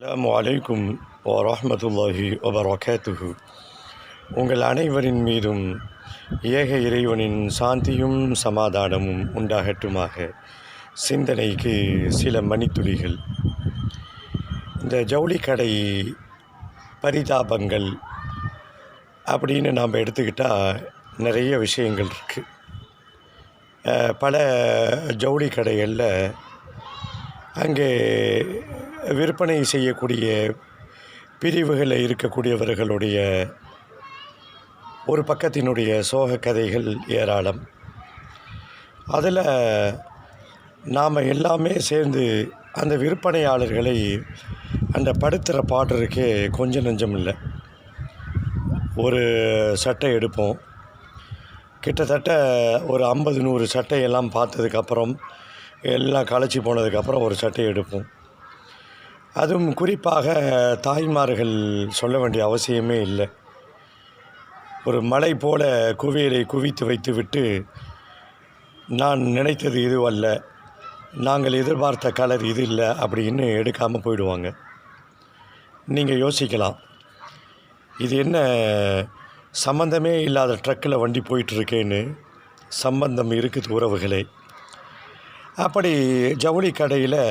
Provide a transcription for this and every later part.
அஸ்ஸலாமு அலைக்கும் வரஹ்மத்துல்லாஹி வபரகாத்துஹு. உங்கள் அனைவரின் மீதும் ஏக இறைவனின் சாந்தியும் சமாதானமும் உண்டாகட்டுமாக. சிந்தனைக்கு சில மணித்துளிகள். இந்த ஜவுளி கடை பரிதாபங்கள் அப்படின்னு நாம் எடுத்துக்கிட்டால் நிறைய விஷயங்கள் இருக்குது. பல ஜவுளி கடைகளில் அங்கே விற்பனை செய்யக்கூடிய பிரிவுகளில் இருக்கக்கூடியவர்களுடைய ஒரு பக்கத்தினுடைய சோக கதைகள் ஏராளம். அதில் நாம் எல்லாமே சேர்ந்து அந்த விற்பனையாளர்களை அந்த படுத்துகிற பாடுறதுக்கே கொஞ்சம் நஞ்சம் இல்லை. ஒரு சட்டை எடுப்போம், கிட்டத்தட்ட ஒரு 50-100 சட்டையெல்லாம் பார்த்ததுக்கப்புறம் எல்லாம் களைச்சி போனதுக்கப்புறம் ஒரு சட்டையை எடுப்போம். அதுவும் குறிப்பாக தாய்மார்கள் சொல்ல வேண்டிய அவசியமே இல்லை. ஒரு மலை போல குவியலை குவித்து வைத்துவிட்டு, நான் நினைத்தது இதுவல்ல, நாங்கள் எதிர்பார்த்த கலர் இது இல்லை அப்படின்னு எடுக்காமல் போயிடுவாங்க. நீங்கள் யோசிக்கலாம், இது என்ன சம்பந்தமே இல்லாத ட்ரக்கில் வண்டி போயிட்டுருக்கேன்னு. சம்பந்தம் இருக்குது உறவுகளே. அப்படி ஜவுளி கடையில்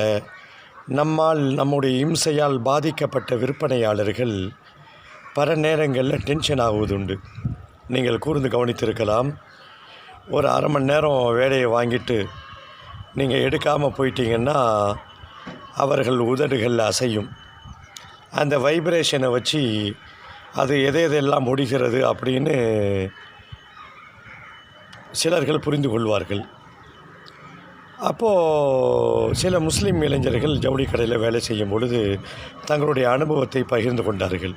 நம்முடைய இம்சையால் பாதிக்கப்பட்ட விற்பனையாளர்கள் பல நேரங்களில் டென்ஷன் ஆகுவதுண்டு. நீங்கள் கூர்ந்து கவனித்திருக்கலாம். ஒரு அரை மணி நேரம் வேலையை வாங்கிட்டு நீங்கள் எடுக்காமல் போயிட்டீங்கன்னா அவர்கள் உதடுகள் அசையும். அந்த வைப்ரேஷனை வச்சு அது எதெல்லாம் முடிகிறது அப்படின்னு சிலர்கள் புரிந்து கொள்வார்கள். அப்போது சில முஸ்லீம் இளைஞர்கள் ஜவுளி கடையில் வேலை செய்யும் பொழுது தங்களுடைய அனுபவத்தை பகிர்ந்து கொண்டார்கள்.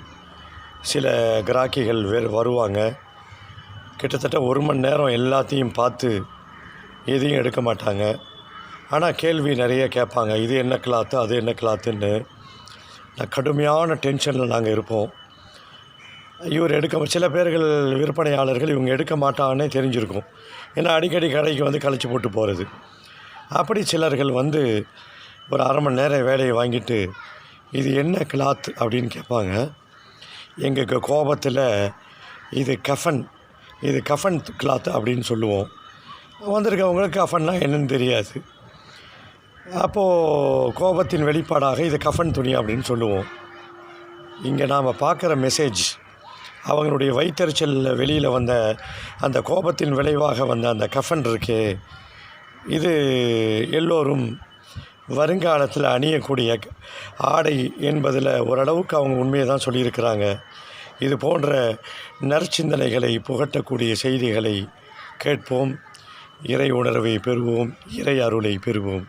சில கிராக்கிகள் வருவாங்க, கிட்டத்தட்ட 1 மணி நேரம் எல்லாத்தையும் பார்த்து எதையும் எடுக்க மாட்டாங்க. ஆனால் கேள்வி நிறைய கேட்பாங்க, இது என்ன கிளாத்து, அது என்ன கிளாத்துன்னு. கடுமையான டென்ஷனில் நாங்கள் இருப்போம். இவர் சில பேர்கள் விற்பனையாளர்கள் இவங்க எடுக்க மாட்டாங்கன்னே தெரிஞ்சிருக்கும். ஏன்னா அடிக்கடி கடைக்கு வந்து கழிச்சு போட்டு போகிறது. அப்படி சிலர்கள் வந்து ஒரு அரை மணி நேரம் வேலையை வாங்கிட்டு இது என்ன கிளாத் அப்படின்னு கேட்பாங்க. எங்கள் கோபத்தில் இது கஃபன் கிளாத் அப்படின்னு சொல்லுவோம். வந்திருக்கவங்களுக்கு கஃபன்னா என்னன்னு தெரியாது. அப்போது கோபத்தின் வெளிப்பாடாக இது கஃபன் துணி அப்படின்னு சொல்லுவோம். இங்கே நாம் பார்க்குற மெசேஜ், அவங்களுடைய வயிற்றெரிச்சலில் வெளியில் வந்த அந்த கோபத்தின் விளைவாக வந்த அந்த கஃபன் இருக்கே, இது எல்லோரும் வருங்காலத்தில் அணியக்கூடிய ஆடை என்பதில் ஓரளவுக்கு அவங்க உண்மையை தான் சொல்லியிருக்கிறாங்க. இது போன்ற நற்சிந்தனைகளை புகட்டக்கூடிய செய்திகளை கேட்போம். இறை உணர்வை பெறுவோம், இறை அருளை பெறுவோம்.